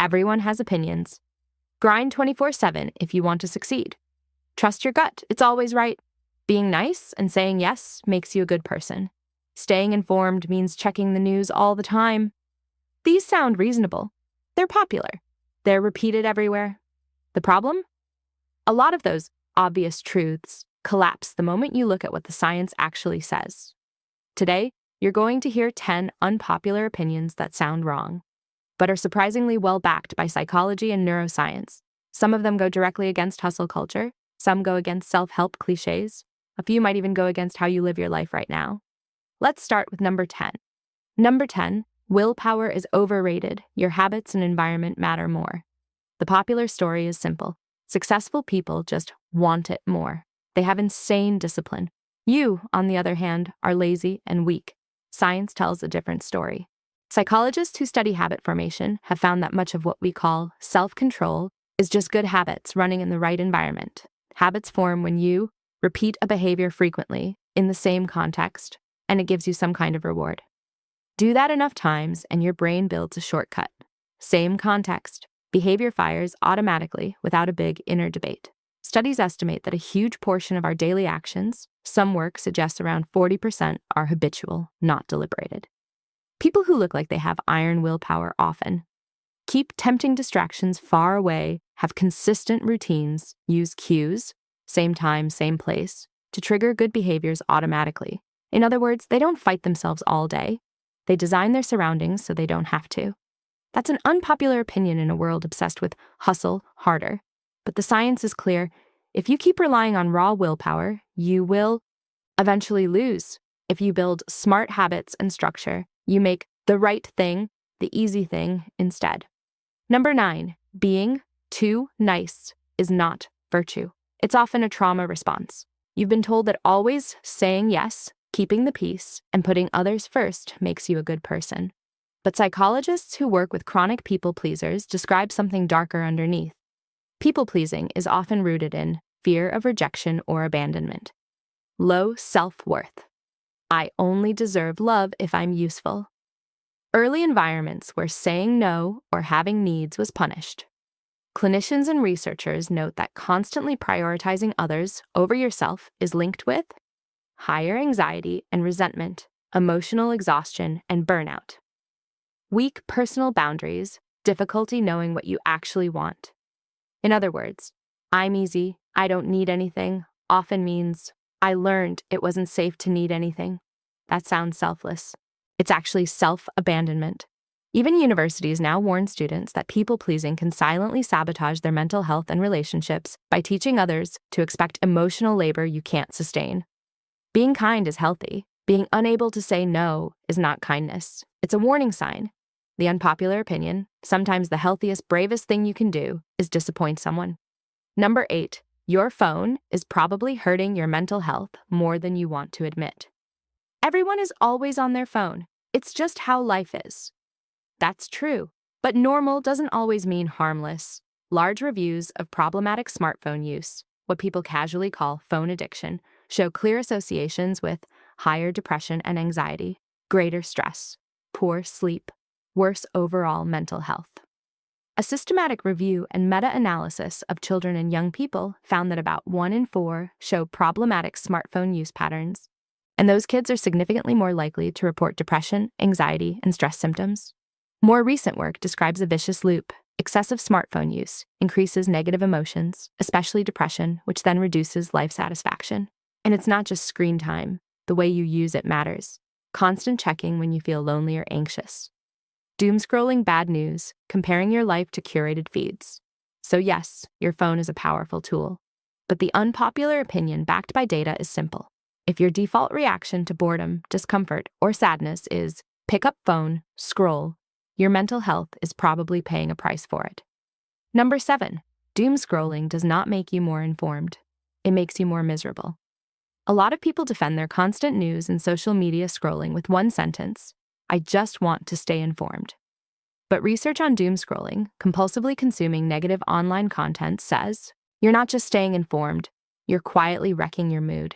Everyone has opinions. Grind 24/7 if you want to succeed. Trust your gut, it's always right. Being nice and saying yes makes you a good person. Staying informed means checking the news all the time. These sound reasonable. They're popular. They're repeated everywhere. The problem? A lot of those obvious truths collapse the moment you look at what the science actually says. Today, you're going to hear 10 unpopular opinions that sound wrong, but are surprisingly well backed by psychology and neuroscience. Some of them go directly against hustle culture, some go against self-help clichés, a few might even go against how you live your life right now. Let's start with number 10. Number 10, willpower is overrated. Your habits and environment matter more. The popular story is simple. Successful people just want it more. They have insane discipline. You, on the other hand, are lazy and weak. Science tells a different story. Psychologists who study habit formation have found that much of what we call self-control is just good habits running in the right environment. Habits form when you repeat a behavior frequently in the same context, and it gives you some kind of reward. Do that enough times and your brain builds a shortcut. Same context. Behavior fires automatically without a big inner debate. Studies estimate that a huge portion of our daily actions, some work suggests around 40%, are habitual, not deliberated. People who look like they have iron willpower often keep tempting distractions far away, have consistent routines, use cues, same time, same place, to trigger good behaviors automatically. In other words, they don't fight themselves all day. They design their surroundings so they don't have to. That's an unpopular opinion in a world obsessed with hustle harder. But the science is clear. If you keep relying on raw willpower, you will eventually lose. If you build smart habits and structure, you make the right thing the easy thing instead. Number 9, being too nice is not virtue. It's often a trauma response. You've been told that always saying yes, keeping the peace, and putting others first makes you a good person. But psychologists who work with chronic people pleasers describe something darker underneath. People pleasing is often rooted in fear of rejection or abandonment. Low self-worth. I only deserve love if I'm useful. Early environments where saying no or having needs was punished. Clinicians and researchers note that constantly prioritizing others over yourself is linked with higher anxiety and resentment, emotional exhaustion, and burnout. Weak personal boundaries, difficulty knowing what you actually want. In other words, I'm easy, I don't need anything, often means I learned it wasn't safe to need anything. That sounds selfless. It's actually self-abandonment. Even universities now warn students that people-pleasing can silently sabotage their mental health and relationships by teaching others to expect emotional labor you can't sustain. Being kind is healthy. Being unable to say no is not kindness. It's a warning sign. The unpopular opinion, sometimes the healthiest, bravest thing you can do, is disappoint someone. Number 8, your phone is probably hurting your mental health more than you want to admit. Everyone is always on their phone. It's just how life is. That's true, but normal doesn't always mean harmless. Large reviews of problematic smartphone use, what people casually call phone addiction, show clear associations with higher depression and anxiety, greater stress, poor sleep, worse overall mental health. A systematic review and meta-analysis of children and young people found that about 1 in 4 show problematic smartphone use patterns, and those kids are significantly more likely to report depression, anxiety, and stress symptoms. More recent work describes a vicious loop. Excessive smartphone use increases negative emotions, especially depression, which then reduces life satisfaction. And it's not just screen time. The way you use it matters. Constant checking when you feel lonely or anxious. Doomscrolling bad news, comparing your life to curated feeds. So yes, your phone is a powerful tool. But the unpopular opinion backed by data is simple. If your default reaction to boredom, discomfort, or sadness is pick up phone, scroll, your mental health is probably paying a price for it. Number 7, doomscrolling does not make you more informed. It makes you more miserable. A lot of people defend their constant news and social media scrolling with one sentence: I just want to stay informed. But research on doomscrolling, compulsively consuming negative online content, says you're not just staying informed, you're quietly wrecking your mood.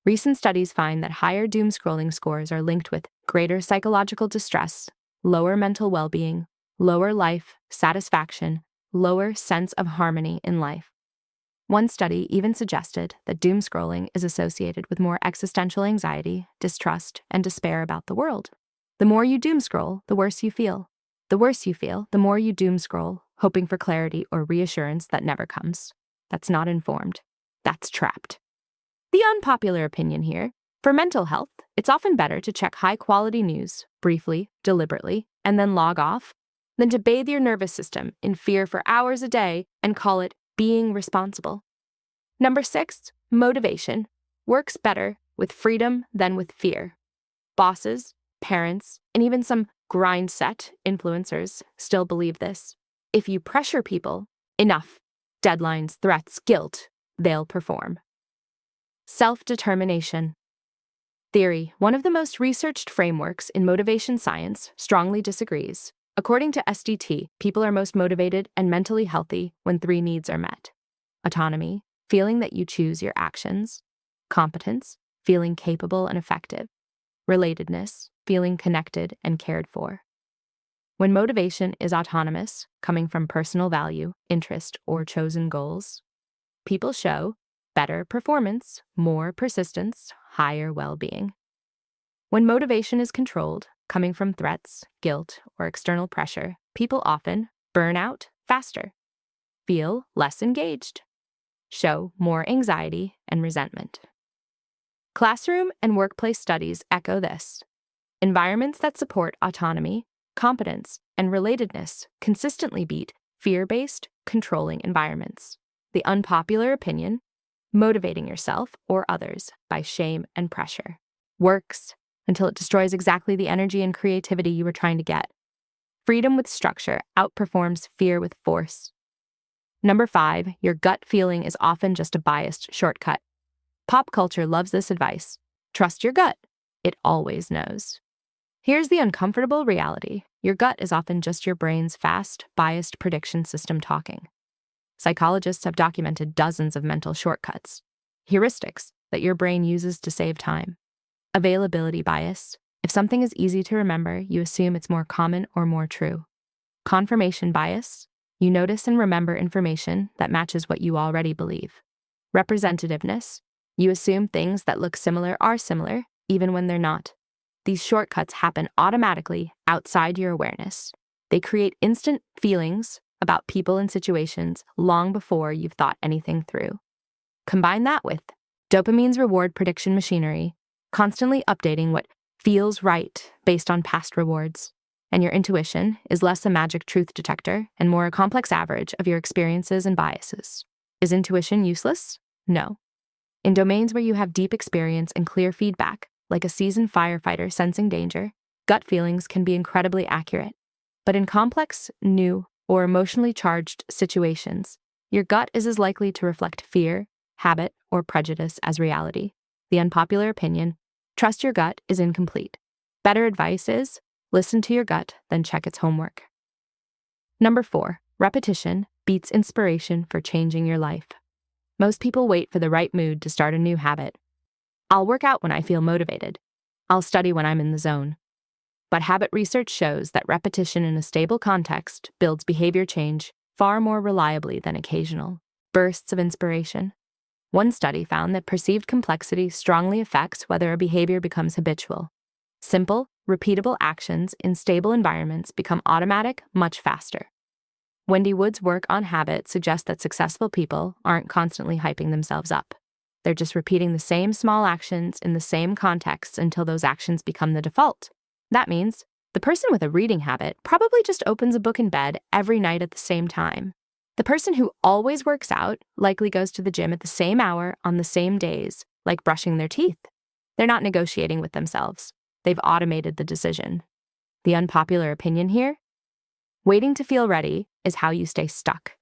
Recent studies find that higher doomscrolling scores are linked with greater psychological distress, lower mental well-being, lower life satisfaction, lower sense of harmony in life. One study even suggested that doomscrolling is associated with more existential anxiety, distrust, and despair about the world. The more you doomscroll, the worse you feel. The worse you feel, the more you doomscroll, hoping for clarity or reassurance that never comes. That's not informed. That's trapped. The unpopular opinion here: for mental health, it's often better to check high-quality news, briefly, deliberately, and then log off, than to bathe your nervous system in fear for hours a day and call it being responsible. Number 6, motivation works better with freedom than with fear. Bosses, parents, and even some grind-set influencers still believe this. If you pressure people enough, deadlines, threats, guilt, they'll perform. Self-determination. Theory, one of the most researched frameworks in motivation science, strongly disagrees. According to SDT, people are most motivated and mentally healthy when 3 needs are met: autonomy, feeling that you choose your actions; competence, feeling capable and effective; relatedness, feeling connected and cared for. When motivation is autonomous, coming from personal value, interest, or chosen goals, people show better performance, more persistence, higher well-being. When motivation is controlled, coming from threats, guilt, or external pressure, people often burn out faster, feel less engaged, show more anxiety and resentment. Classroom and workplace studies echo this. Environments that support autonomy, competence, and relatedness consistently beat fear-based, controlling environments. The unpopular opinion: motivating yourself or others by shame and pressure works until it destroys exactly the energy and creativity you were trying to get. Freedom with structure outperforms fear with force. Number 5, your gut feeling is often just a biased shortcut. Pop culture loves this advice. Trust your gut. It always knows. Here's the uncomfortable reality. Your gut is often just your brain's fast, biased prediction system talking. Psychologists have documented dozens of mental shortcuts, heuristics that your brain uses to save time. Availability bias: if something is easy to remember, you assume it's more common or more true. Confirmation bias: you notice and remember information that matches what you already believe. Representativeness: you assume things that look similar are similar, even when they're not. These shortcuts happen automatically outside your awareness. They create instant feelings about people and situations long before you've thought anything through. Combine that with dopamine's reward prediction machinery, constantly updating what feels right based on past rewards, and your intuition is less a magic truth detector and more a complex average of your experiences and biases. Is intuition useless? No. In domains where you have deep experience and clear feedback, like a seasoned firefighter sensing danger, gut feelings can be incredibly accurate. But in complex, new, or emotionally charged situations, your gut is as likely to reflect fear, habit, or prejudice as reality. The unpopular opinion: trust your gut, is incomplete. Better advice is listen to your gut, then check its homework. Number 4, repetition beats inspiration for changing your life. Most people wait for the right mood to start a new habit. I'll work out when I feel motivated. I'll study when I'm in the zone. But habit research shows that repetition in a stable context builds behavior change far more reliably than occasional bursts of inspiration. One study found that perceived complexity strongly affects whether a behavior becomes habitual. Simple, repeatable actions in stable environments become automatic much faster. Wendy Wood's work on habit suggests that successful people aren't constantly hyping themselves up. They're just repeating the same small actions in the same contexts until those actions become the default. That means the person with a reading habit probably just opens a book in bed every night at the same time. The person who always works out likely goes to the gym at the same hour on the same days, like brushing their teeth. They're not negotiating with themselves. They've automated the decision. The unpopular opinion here? Waiting to feel ready is how you stay stuck.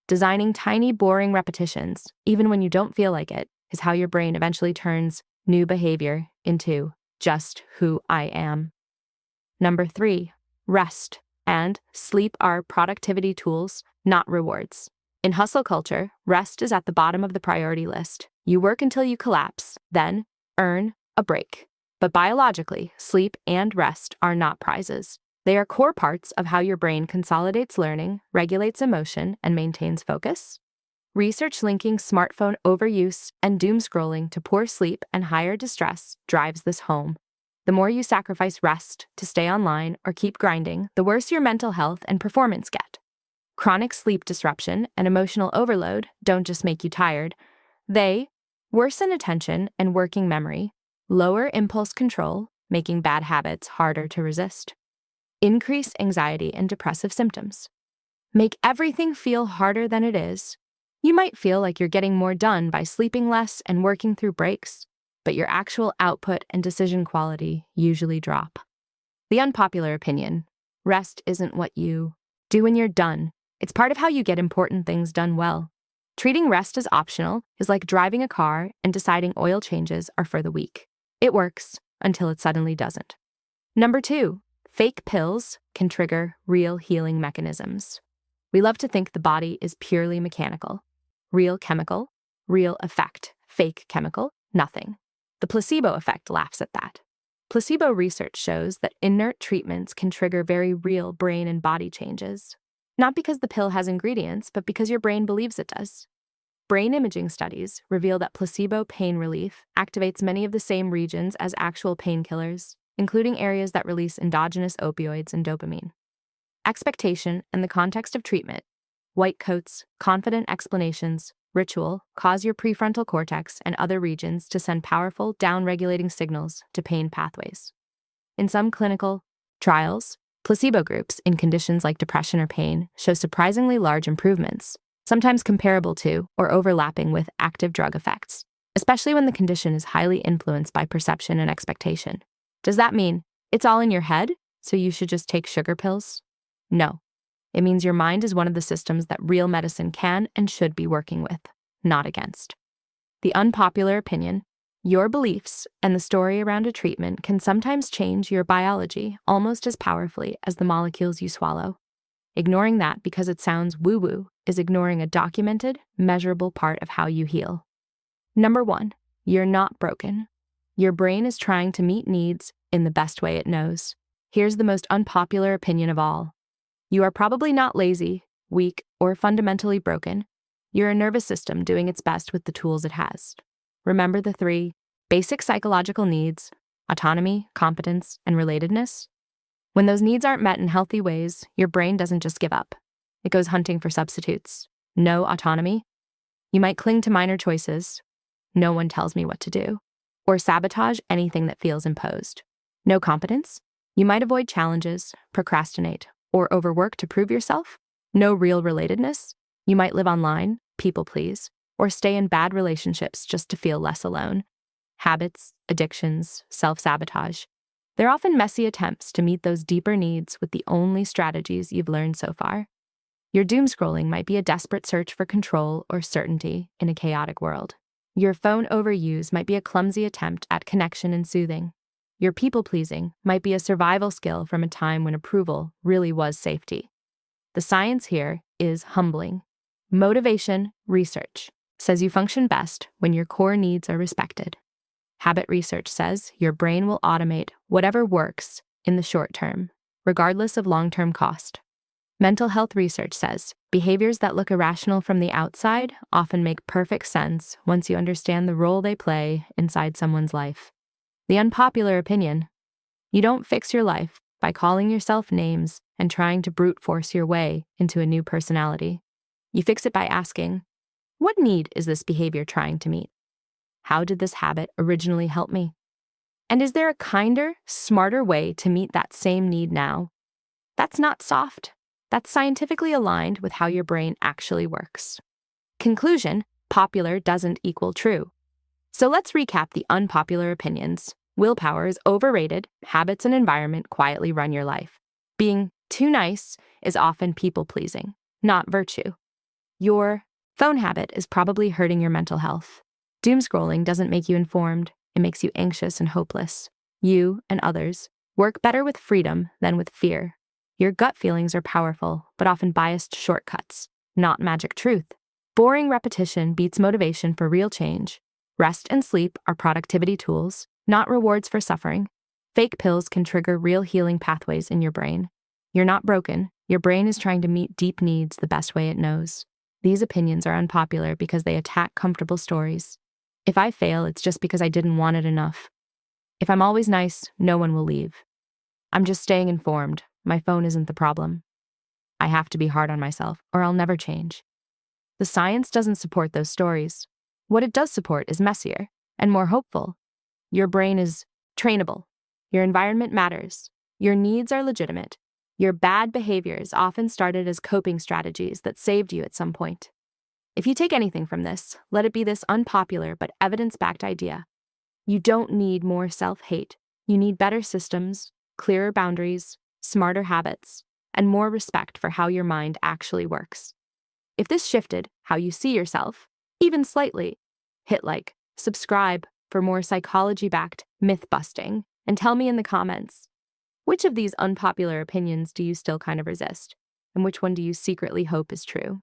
Designing tiny, boring repetitions, even when you don't feel like it, is how your brain eventually turns new behavior into just who I am. Number 3, rest and sleep are productivity tools, not rewards. In hustle culture, rest is at the bottom of the priority list. You work until you collapse, then earn a break. But biologically, sleep and rest are not prizes. They are core parts of how your brain consolidates learning, regulates emotion, and maintains focus. Research linking smartphone overuse and doomscrolling to poor sleep and higher distress drives this home. The more you sacrifice rest to stay online or keep grinding, the worse your mental health and performance get. Chronic sleep disruption and emotional overload don't just make you tired. They worsen attention and working memory, lower impulse control, making bad habits harder to resist, increase anxiety and depressive symptoms, make everything feel harder than it is. You might feel like you're getting more done by sleeping less and working through breaks, but your actual output and decision quality usually drop. The unpopular opinion: rest isn't what you do when you're done. It's part of how you get important things done well. Treating rest as optional is like driving a car and deciding oil changes are for the weak. It works until it suddenly doesn't. Number 2, fake pills can trigger real healing mechanisms. We love to think the body is purely mechanical. Real chemical, real effect. Fake chemical, nothing. The placebo effect laughs at that. Placebo research shows that inert treatments can trigger very real brain and body changes. Not because the pill has ingredients, but because your brain believes it does. Brain imaging studies reveal that placebo pain relief activates many of the same regions as actual painkillers, including areas that release endogenous opioids and dopamine. Expectation and the context of treatment, white coats, confident explanations, ritual, cause your prefrontal cortex and other regions to send powerful, down-regulating signals to pain pathways. In some clinical trials, placebo groups in conditions like depression or pain show surprisingly large improvements, sometimes comparable to or overlapping with active drug effects, especially when the condition is highly influenced by perception and expectation. Does that mean it's all in your head, so you should just take sugar pills? No. It means your mind is one of the systems that real medicine can and should be working with, not against. The unpopular opinion: your beliefs and the story around a treatment can sometimes change your biology almost as powerfully as the molecules you swallow. Ignoring that because it sounds woo-woo is ignoring a documented, measurable part of how you heal. Number 1, you're not broken. Your brain is trying to meet needs in the best way it knows. Here's the most unpopular opinion of all: you are probably not lazy, weak, or fundamentally broken. You're a nervous system doing its best with the tools it has. Remember the 3 basic psychological needs: autonomy, competence, and relatedness? When those needs aren't met in healthy ways, your brain doesn't just give up. It goes hunting for substitutes. No autonomy? You might cling to minor choices. No one tells me what to do. Or sabotage anything that feels imposed. No competence? You might avoid challenges, procrastinate, or overwork to prove yourself. No real relatedness? You might live online, people please, or stay in bad relationships just to feel less alone. Habits, addictions, self-sabotage. They're often messy attempts to meet those deeper needs with the only strategies you've learned so far. Your doomscrolling might be a desperate search for control or certainty in a chaotic world. Your phone overuse might be a clumsy attempt at connection and soothing. Your people-pleasing might be a survival skill from a time when approval really was safety. The science here is humbling. Motivation research says you function best when your core needs are respected. Habit research says your brain will automate whatever works in the short term, regardless of long-term cost. Mental health research says behaviors that look irrational from the outside often make perfect sense once you understand the role they play inside someone's life. The unpopular opinion: you don't fix your life by calling yourself names and trying to brute force your way into a new personality. You fix it by asking, what need is this behavior trying to meet? How did this habit originally help me? And is there a kinder, smarter way to meet that same need now? That's not soft. That's scientifically aligned with how your brain actually works. Conclusion: popular doesn't equal true. So let's recap the unpopular opinions. Willpower is overrated. Habits and environment quietly run your life. Being too nice is often people-pleasing, not virtue. Your phone habit is probably hurting your mental health. Doomscrolling doesn't make you informed. It makes you anxious and hopeless. You and others work better with freedom than with fear. Your gut feelings are powerful, but often biased shortcuts, not magic truth. Boring repetition beats motivation for real change. Rest and sleep are productivity tools, not rewards for suffering. Fake pills can trigger real healing pathways in your brain. You're not broken. Your brain is trying to meet deep needs the best way it knows. These opinions are unpopular because they attack comfortable stories. If I fail, it's just because I didn't want it enough. If I'm always nice, no one will leave. I'm just staying informed. My phone isn't the problem. I have to be hard on myself, or I'll never change. The science doesn't support those stories. What it does support is messier and more hopeful. Your brain is trainable. Your environment matters. Your needs are legitimate. Your bad behaviors often started as coping strategies that saved you at some point. If you take anything from this, let it be this unpopular but evidence-backed idea. You don't need more self-hate. You need better systems, clearer boundaries, smarter habits, and more respect for how your mind actually works. If this shifted how you see yourself, even slightly, hit like, subscribe for more psychology-backed myth-busting, and tell me in the comments, which of these unpopular opinions do you still kind of resist, and which one do you secretly hope is true?